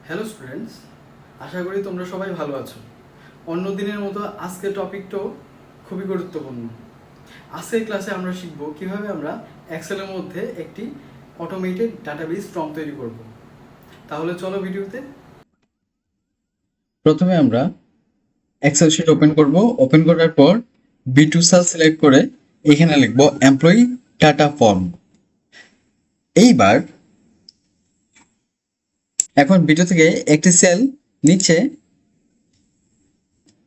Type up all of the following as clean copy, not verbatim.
Hello students, আশা করি তোমরা সবাই ভালো আছো। অন্য দিনের মতো আজকের টপিকটাও খুবই গুরুত্বপূর্ণ। আজকের ক্লাসে আমরা শিখব কিভাবে আমরা এক্সেলের মধ্যে একটি অটোমেটেড ডাটাবেস ফর্ম তৈরি করব। তাহলে চলো ভিডিওতে। প্রথমে আমরা এক্সেল শিট ওপেন করব। ওপেন করার পর বি2 সেল সিলেক্ট করে এখানে লিখব এমপ্লয়ি ডাটা ফর্ম। এইবার এখন বি2 থেকে একটি সেল নিচে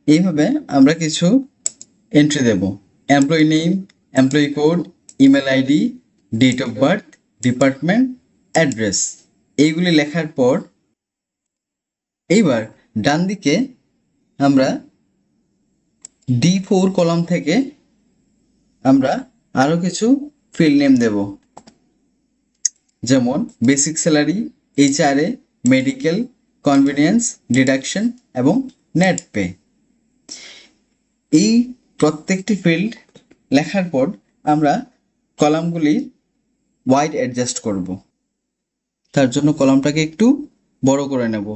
এইভাবে আমরা কিছু এন্ট্রি দেব। Employee name, employee code, email ID, date of birth, department, address, এইগুলি লেখার পর এইবার ডান দিকে আমরা D4 কলাম থেকে আমরা আরো কিছু ফিল্ড নেম দেব, যেমন basic salary, HRA, medical, convenience, deduction এবং নেট পে। এই প্রত্যেকটি ফিল্ড লেখার পর আমরা কলামগুলি ওয়াইড অ্যাডজাস্ট করব। তার জন্য কলামটাকে একটু বড় করে নেব।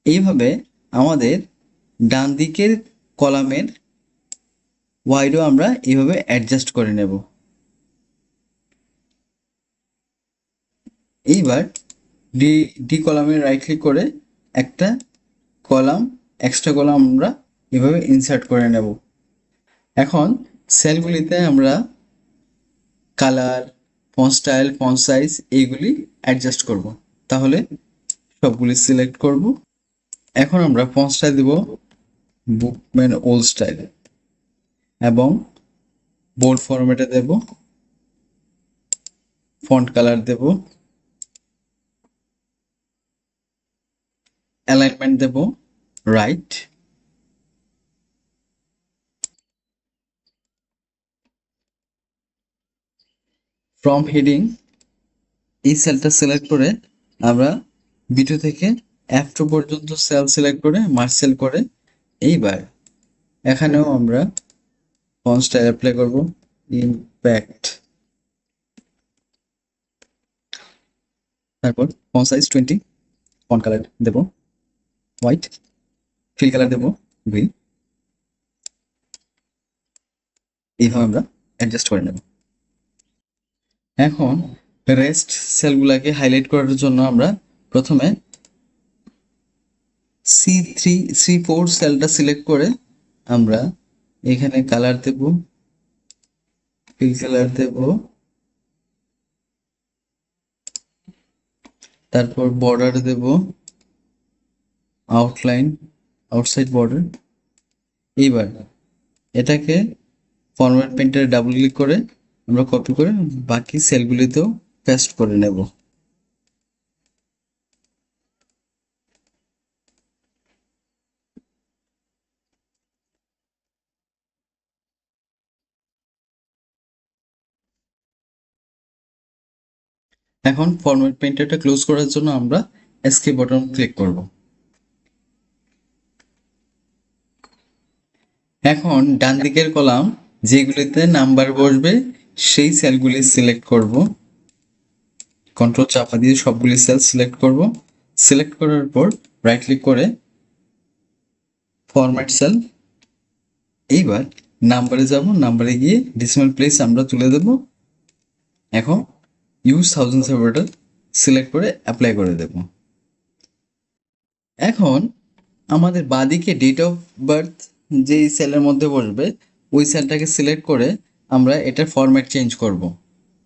এইভাবে আমাদের ডান দিকের কলামের ওয়াইডও আমরা এইভাবে অ্যাডজাস্ট করে নেব। এইবার ডি ডি কলামে রাইট ক্লিক করে একটা কলাম, এক্সট্রা কলাম আমরা এভাবে ইনসার্ট করে নেব। এখন সেলগুলিতে আমরা colour, font style, font size এইগুলি অ্যাডজাস্ট করব। তাহলে সবগুলি সিলেক্ট করব। এখন আমরা ফন্ট স্টাইল দেব বুকম্যান ওল্ড স্টাইল এবং বোল্ড ফরম্যাটে দেব। ফন্ট কালার দেব, অ্যালাইনমেন্ট দেব রাইট। ফ্রম হেডিং এই সেলটা সিলেক্ট করে আমরা B2 থেকে F2 পর্যন্ত সেল সিলেক্ট করে মার্জ সেল করে এইবার এখানেও আমরা ফন্ট স্টাইল অ্যাপ্লাই করব, ইম্প্যাক্ট। তারপর ফন্ট সাইজ 20, ফন্ট কালার দেব হোয়াইট, ফিল কালার দেব গ্রিন। এইভাবে আমরা অ্যাডজাস্ট করে নেব। এখন রেস্ট সেলগুলোকে হাইলাইট করার জন্য আমরা প্রথমে C4 সেলটা সিলেক্ট করে আমরা এখানে কালার দেব, ফিল কালার দেব, তারপর বর্ডার দেব, আউটলাইন, আউটসাইড বর্ডার। এইবার এটাকে ফরম্যাট পেইন্টারে ডাবল ক্লিক করে আমরা কপি করে বাকি সেলগুলিতেও পেস্ট করে নেব। এখন ফরম্যাট পেইন্টারটা ক্লোজ করার জন্য আমরা এস্কেপ বাটন ক্লিক করব। এখন ডান দিকের কলাম যেগুলিতে নাম্বার বসবে সেই সেলগুলি সিলেক্ট করব। কন্ট্রোল চাপা দিয়ে সবগুলি সেল সিলেক্ট করব। সিলেক্ট করার পর রাইট ক্লিক করে ফরম্যাট সেল। এইবার নাম্বারে যাব, নাম্বারে গিয়ে ডেসিমাল প্লেস আমরা তুলে দেব। এখন ইউজ থাউজেন্ডস অপারেটর সিলেক্ট করে অ্যাপ্লাই করে দেব। এখন আমাদের বাঁদিকে ডেট অফ বার্থ যেই সেলের মধ্যে বসবে ওই সেলটাকে সিলেক্ট করে আমরা এটার ফরম্যাট চেঞ্জ করব।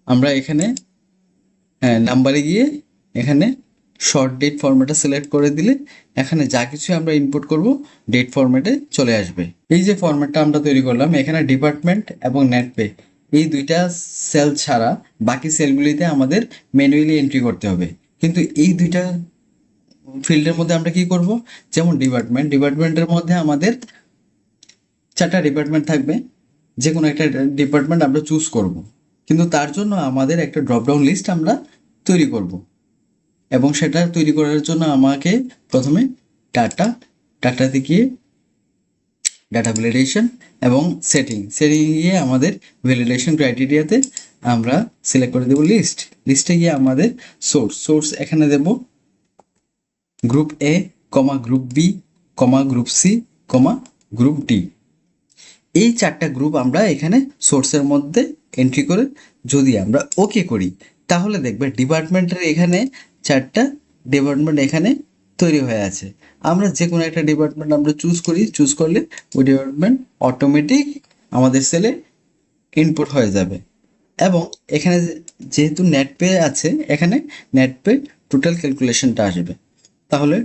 আমরা এখানে নাম্বারে গিয়ে এখানে শর্ট ডেট ফরম্যাটটা সিলেক্ট করে দিলে এখানে যা কিছু আমরা ইনপুট করব ডেট ফরম্যাটে চলে আসবে। এই যে ফরম্যাটটা আমরা তৈরি করলাম এখানে ডিপার্টমেন্ট এবং নেট পে এই দুইটা সেল ছাড়া বাকি সেলগুলিতে আমাদের ম্যানুয়ালি এন্ট্রি করতে হবে। কিন্তু এই দুইটা ফিল্ডের মধ্যে আমরা কি করব, যেমন ডিপার্টমেন্টের মধ্যে আমাদের 4টা ডিপার্টমেন্ট থাকবে, যে কোনো একটা ডিপার্টমেন্ট আমরা চুজ করব। কিন্তু তার জন্য আমাদের একটা ড্রপডাউন লিস্ট আমরা তৈরি করব এবং সেটা তৈরি করার জন্য আমাকে প্রথমে ডাটাতে গিয়ে ডাটা ভ্যালিডেশন এবং সেটিংয়ে গিয়ে আমাদের ভ্যালিডেশন ক্রাইটেরিয়াতে আমরা সিলেক্ট করে দেব লিস্টে গিয়ে আমাদের সোর্স এখানে দেব group A, comma group B, comma group C, comma group D. এই 4টা গ্রুপ আমরা এখানে সোর্সের মধ্যে এন্ট্রি করে যদি আমরা ওকে করি, তাহলে দেখবে ডিপার্টমেন্টের এখানে 4টা ডিপার্টমেন্ট এখানে তৈরি হয়ে আছে। আমরা যে কোনো একটা ডিপার্টমেন্ট আমরা চুজ করলে ওই ডিপার্টমেন্ট অটোমেটিক আমাদের সেলে ইনপুট হয়ে যাবে। এবং এখানে যেহেতু নেট পে আছে, এখানে নেট পে টোটাল ক্যালকুলেশনটা আসবে। তাহলে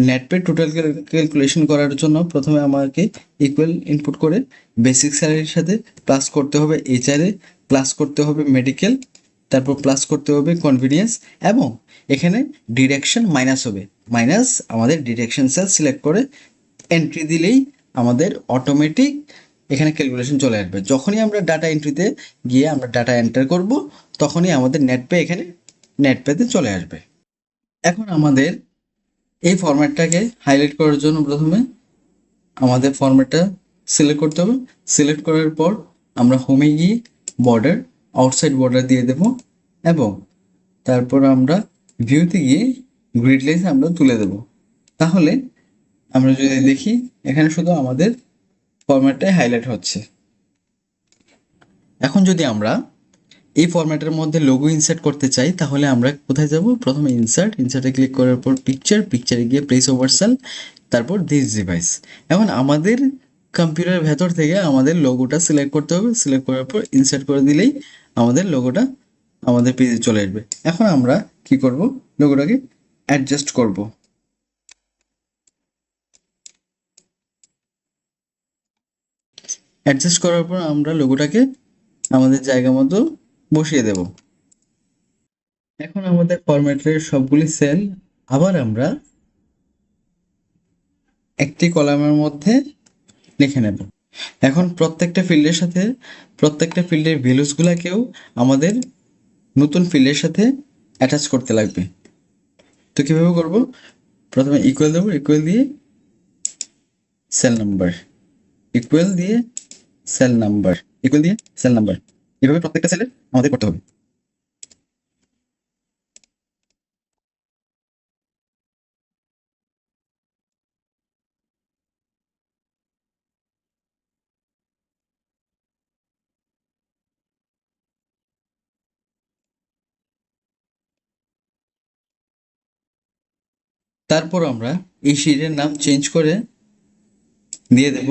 নেট পে টোটাল ক্যালকুলেশন করার জন্য প্রথমে আমাকে ইকুয়াল ইনপুট করে বেসিক স্যালারির সাথে প্লাস করতে হবে এইচআরএ, প্লাস করতে হবে মেডিকেল, তারপর প্লাস করতে হবে কনভিনিয়েন্স, এবং এখানে ডিডাকশন মাইনাস হবে। মাইনাস আমাদের ডিডাকশন সেল সিলেক্ট করে এন্ট্রি দিলেই আমাদের অটোমেটিক এখানে ক্যালকুলেশন চলে আসবে। যখনই আমরা ডাটা এন্ট্রিতে গিয়ে আমরা ডাটা এন্টার করব, তখনই আমাদের নেট পে এখানে নেট পেতে চলে আসবে। এখন আমাদের এই ফরম্যাটটাকে হাইলাইট করার জন্য প্রথমে আমাদের ফরম্যাটটা সিলেক্ট করতে হবে। সিলেক্ট করার পর আমরা হোমে গিয়ে বর্ডার, আউটসাইড বর্ডার দিয়ে দেব, এবং তারপর আমরা ভিউতে গিয়ে গ্রিড লাইন আমরা তুলে দেব। তাহলে আমরা যদি দেখি এখানে শুধু আমাদের ফরম্যাটটাই হাইলাইট হচ্ছে। এখন যদি আমরা এই ফরম্যাটের মধ্যে লোগো ইনসার্ট করতে চাই, তাহলে আমরা কোথায় যাব? প্রথমে ইনসার্টে ক্লিক করার পর পিকচারে গিয়ে প্লেস ওভার সেল, তারপর দিস ডিভাইস। এখন আমাদের কম্পিউটারের ভেতর থেকে আমাদের লোগোটা সিলেক্ট করতে হবে। সিলেক্ট করার পর ইনসার্ট করে দিলেই আমাদের লোগোটা আমাদের পেজে চলে আসবে। এখন আমরা কি করব? লোগোটাকে অ্যাডজাস্ট করব। অ্যাডজাস্ট করার পর আমরা লোগোটাকে আমাদের জায়গা মতো বসিয়ে দেব। এখন আমাদের ফরম্যাটের সবগুলি সেল আবার আমরা একটি কলামের মধ্যে লিখে নেব। এখন প্রত্যেকটা ফিল্ডের ভ্যালুসগুলোকেও আমাদের নতুন ফিল্ডের সাথে অ্যাটাচ করতে লাগবে। তো কিভাবে করব? প্রথমে ইকুয়াল দেবো, ইকুয়াল দিয়ে সেল নাম্বার, ইকুয়াল দিয়ে সেল নাম্বার, ইকুয়াল দিয়ে সেল নাম্বার, এভাবে প্রত্যেকটা সেলে আমাদের করতে হবে। তারপর আমরা এই শিটের নাম চেঞ্জ করে দিয়ে দেব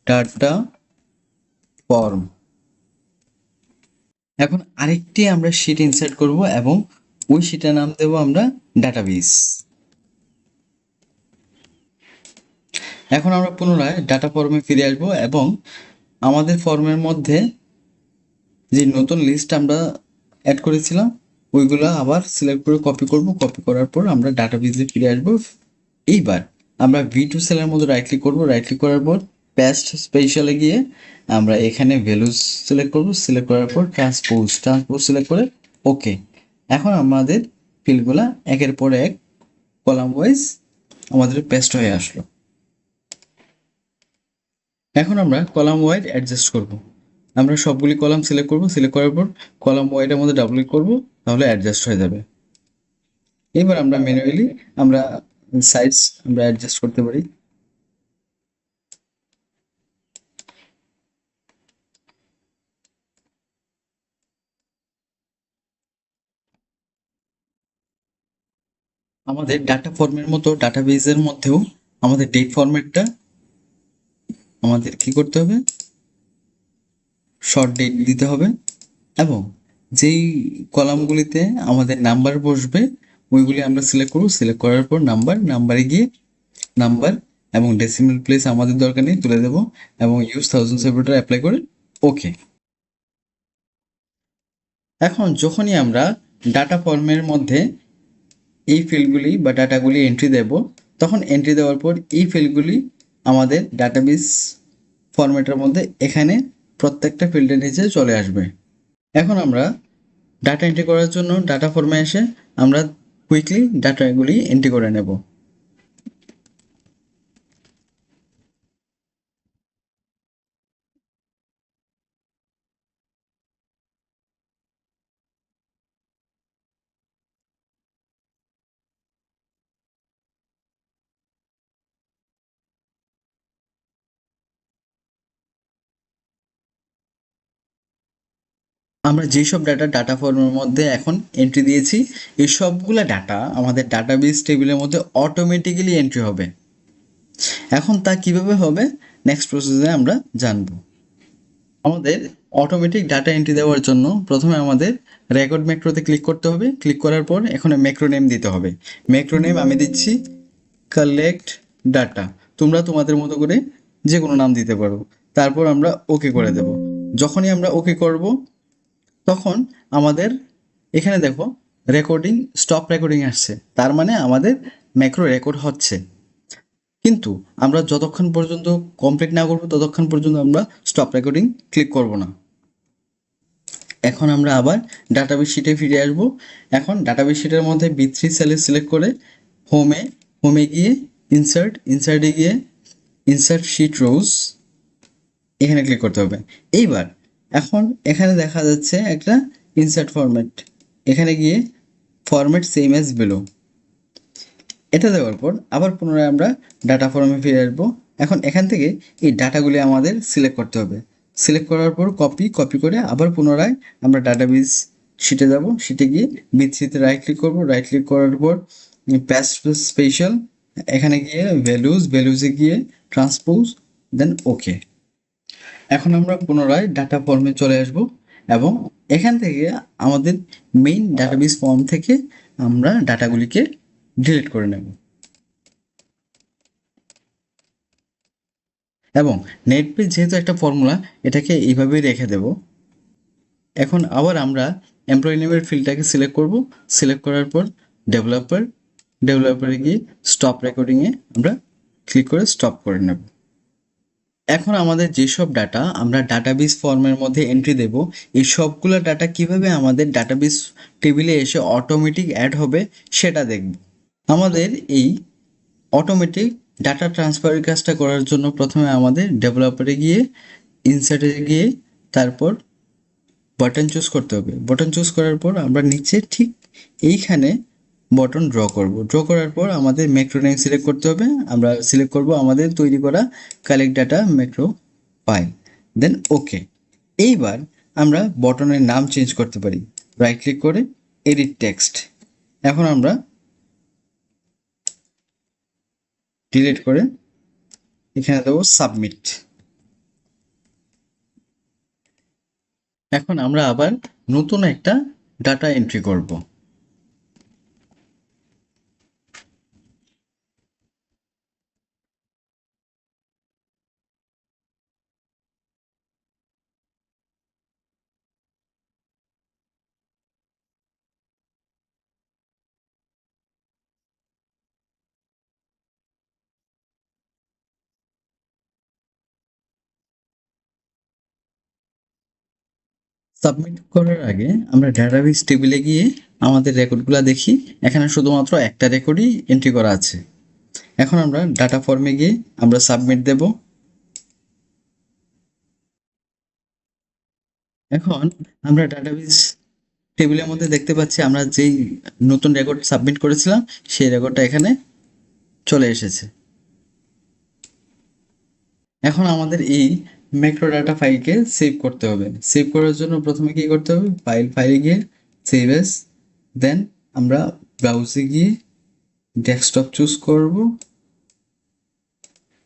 ডাটা ফর্ম। এখন আরেকটি আমরা শিট ইনসার্ট করব এবং ওই শিটের নাম দেব আমরা ডাটাবেস। এখন আমরা পুনরায় ডাটা ফর্মে ফিরে আসব এবং আমাদের ফর্মের মধ্যে যে নতুন লিস্ট আমরা অ্যাড করেছিলাম ওইগুলো আবার সিলেক্ট করে কপি করব। কপি করার পর আমরা ডাটাবেসে ফিরে আসব। এইবার আমরা V2 সেলের মধ্যে রাইট ক্লিক করব। রাইট ক্লিক করার পর পেস্ট স্পেশালে গিয়ে আমরা এখানে ভ্যালুস সিলেক্ট করব। সিলেক্ট করার পর ট্রান্সপোজ সিলেক্ট করে ওকে। এখন আমাদের ফিল্ডগুলো একের পর এক কলাম ওয়াইজ আমাদের পেস্ট হয়ে আসলো। এখন আমরা কলাম ওয়াইড অ্যাডজাস্ট করব। আমরা সবগুলি কলাম সিলেক্ট করব। সিলেক্ট করার পর কলাম ওয়াইডের মধ্যে ডাবল ক্লিক করব, তাহলে অ্যাডজাস্ট হয়ে যাবে। এবার আমরা ম্যানুয়ালি আমরা সাইজ আমরা অ্যাডজাস্ট করতে পারি। আমাদের ডাটা ফর্মের মতো ডাটাবেজের মধ্যেও আমাদের ডেট ফরম্যাটটা আমাদের কি করতে হবে? শর্ট ডেট দিতে হবে, এবং যেই কলামগুলিতে আমাদের নাম্বার বসবে ওইগুলি আমরা সিলেক্ট করব। সিলেক্ট করার পর নাম্বারে গিয়ে নাম্বার এবং ডেসিমাল প্লেস আমাদের দরকার নেই, তুলে দেব, এবং ইউজ থাউজেন্ড সেপারেটর অ্যাপ্লাই করে ওকে। এখন যখনই আমরা ডাটা ফর্মের মধ্যে এই ফিল্ডগুলি বা ডাটাগুলি এন্ট্রি দেব, তখন এন্ট্রি দেওয়ার পর এই ফিল্ডগুলি আমাদের ডাটাবেস ফরম্যাটের মধ্যে এখানে প্রত্যেকটা ফিল্ডের নিচে চলে আসবে। এখন আমরা ডাটা এন্ট্রি করার জন্য ডাটা ফর্মে এসে আমরা কুইকলি ডাটাগুলি এন্ট্রি করে নেব। আমরা যেসব ডাটা ফর্মের মধ্যে এখন এন্ট্রি দিয়েছি এই সবগুলা ডাটা আমাদের ডাটাবেস টেবিলের মধ্যে অটোমেটিক্যালি এন্ট্রি হবে। এখন তা কিভাবে হবে নেক্সট প্রসেসে আমরা জানবো। আমাদের অটোমেটিক ডাটা এন্ট্রি দেওয়ার জন্য প্রথমে আমাদের রেকর্ড ম্যাক্রোতে ক্লিক করতে হবে। ক্লিক করার পর এখানে ম্যাক্রো নেম দিতে হবে। ম্যাক্রো নেম আমি দিচ্ছি কালেক্ট ডাটা, তোমরা তোমাদের মতো করে যে কোনো নাম দিতে পারো। তারপর আমরা ওকে করে দেব। যখনই আমরা ওকে করব তখন আমাদের এখানে দেখো রেকর্ডিং স্টপ রেকর্ডিং আসছে, তার মানে আমাদের ম্যাক্রো রেকর্ড হচ্ছে। কিন্তু আমরা যতক্ষণ পর্যন্ত কমপ্লিট না করবো ততক্ষণ পর্যন্ত আমরা স্টপ রেকর্ডিং ক্লিক করব না। এখন আমরা আবার ডাটাবেস শিটে ফিরে আসব। এখন ডাটাবেস শিটের মধ্যে বি3 সেলে সিলেক্ট করে হোমে গিয়ে ইনসার্টে গিয়ে ইনসার্ট শিট রোজ এখানে ক্লিক করতে হবে। এইবার এখন এখানে দেখা যাচ্ছে একটা ইনসার্ট ফরম্যাট, এখানে গিয়ে ফরম্যাট সেম অ্যাজ বিলো এটা দেওয়ার পর আবার পুনরায় আমরা ডাটা ফর্মে ফিরে আসবো। এখন এখান থেকে এই ডাটাগুলি আমাদের সিলেক্ট করতে হবে। সিলেক্ট করার পর কপি করে আবার পুনরায় আমরা ডাটাবেস শিটে যাব। শিটে গিয়ে বি3তে রাইট ক্লিক করবো। রাইট ক্লিক করার পর প্যাস্ট স্পেশাল এখানে গিয়ে ভ্যালুজে গিয়ে ট্রান্সপোজ দেন ওকে। এখন আমরা পুনরায় ডাটা ফর্মে চলে আসব এবং এখান থেকে আমাদের মেইন ডাটাবেস ফর্ম থেকে আমরা ডাটাগুলিকে ডিলিট করে নেব এবং নেট পেজ যেহেতু একটা ফর্মুলা এটাকে এইভাবেই রেখে দেব। এখন আবার আমরা এমপ্লয়ি নেমের ফিল্ডটাকে সিলেক্ট করব। সিলেক্ট করার পর ডেভেলপারে গিয়ে স্টপ রেকর্ডিংয়ে আমরা ক্লিক করে স্টপ করে নেব। এখন আমাদের যেসব ডাটা আমরা ডাটাবেস ফর্মের মধ্যে এন্ট্রি দেব এই সবগুলো ডাটা কিভাবে আমাদের ডাটাবেস টেবিলে এসে অটোমেটিক অ্যাড হবে সেটা দেখব। আমাদের এই অটোমেটিক ডাটা ট্রান্সফারের কাজটা করার জন্য প্রথমে আমাদের ডেভেলপারে গিয়ে ইনসার্টে গিয়ে তারপর বাটন চুজ করতে হবে। বাটন চুজ করার পর আমরা নিচে ঠিক এইখানে বাটন ড্র করার পর আমাদের ম্যাক্রো নেম সিলেক্ট করতে হবে। আমরা সিলেক্ট করব আমাদের তৈরি করা কালেক্ট ডাটা ম্যাক্রো ফাইল, দেন ওকে। এইবার আমরা বাটনের নাম চেঞ্জ করতে পারি। রাইট ক্লিক করে এডিট টেক্সট, এখন আমরা ডিলিট করে এখানে দেবো সাবমিট। এখন আমরা আবার নতুন একটা ডাটা এন্ট্রি করব। সাবমিট করার আগে আমরা ডাটাবেস টেবিলে গিয়ে আমাদের রেকর্ডগুলো দেখি। এখানে শুধুমাত্র একটা রেকর্ডই এন্ট্রি করা আছে। এখন আমরা ডাটা ফর্মে গিয়ে আমরা সাবমিট দেব। এখন আমরা ডাটাবেস টেবিলের মধ্যে দেখতে পাচ্ছি আমরা যেই নতুন রেকর্ড সাবমিট করেছিলাম সেই রেকর্ডটা এখানে চলে এসেছে। এখন আমাদের এই ম্যাক্রো ডাটা ফাইলকে সেভ করতে হবে। সেভ করার জন্য প্রথমে কি করতে হবে, ফাইলে গিয়ে সেভ এস, দেন আমরা ব্রাউজে গিয়ে ডেস্কটপ চুজ করব,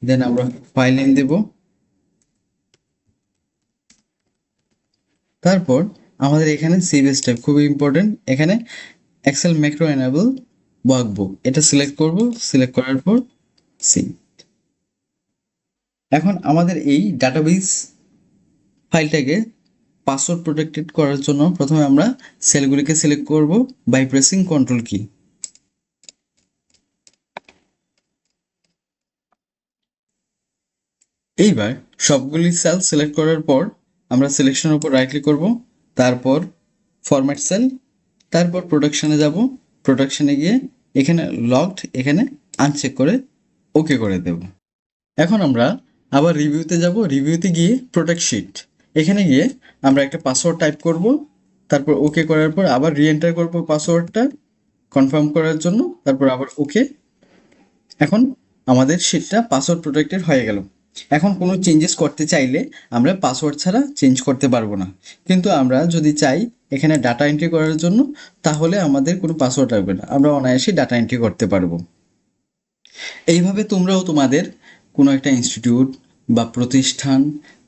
দেন আমরা ফাইল নেম দেব। তারপর আমাদের এখানে সেভ এস টাইপ খুবই ইম্পর্টেন্ট, এখানে এক্সেল ম্যাক্রো এনাবল ওয়ার্কবুক এটা সিলেক্ট করব। সিলেক্ট করার পর সেভ। এখন আমাদের এই ডাটাবেস ফাইলটাকে পাসওয়ার্ড প্রোটেক্টেড করার জন্য প্রথমে আমরা সেলগুলিকে সিলেক্ট করব বাই প্রেসিং কন্ট্রোল কি। এইবার সবগুলি সেল সিলেক্ট করার পর আমরা সিলেকশনের উপর রাইট ক্লিক করব, তারপর ফরম্যাট সেল, তারপর প্রোডাকশনে যাব। প্রোডাকশনে গিয়ে এখানে লকড এখানে আনচেক করে ওকে করে দেব। এখন আমরা আবার রিভিউতে যাব। রিভিউতে গিয়ে প্রোটেক্ট শিট এখানে গিয়ে আমরা একটা পাসওয়ার্ড টাইপ করব, তারপর ওকে করার পর আবার রিএন্টার করব পাসওয়ার্ডটা কনফার্ম করার জন্য, তারপর আবার ওকে। এখন আমাদের শিটটা পাসওয়ার্ড প্রোটেক্টেড হয়ে গেল। এখন কোনো চেঞ্জেস করতে চাইলে আমরা পাসওয়ার্ড ছাড়া চেঞ্জ করতে পারবো না, কিন্তু আমরা যদি চাই এখানে ডাটা এন্ট্রি করার জন্য, তাহলে আমাদের কোনো পাসওয়ার্ড লাগবে না, আমরা অনায়াসে ডাটা এন্ট্রি করতে পারবো। এইভাবে তোমরাও তোমাদের কোনো একটা ইনস্টিটিউট বা প্রতিষ্ঠান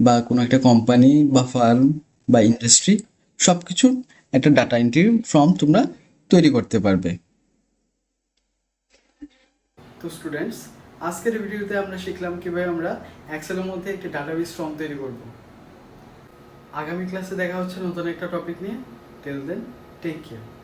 বা কোনো একটা কোম্পানি বা ফার্ম বা ইন্ডাস্ট্রি সব কিছুর একটা ডাটা এন্ট্রি ফর্ম তোমরা তৈরি করতে পারবে। তো স্টুডেন্টস, আজকের ভিডিওতে আমরা শিখলাম কিভাবে আমরা এক্সেলের মধ্যে একটি ডাটাবেস ফর্ম তৈরি করব। আগামী ক্লাসে দেখা হচ্ছে নতুন একটা টপিক নিয়ে। Till then, take care.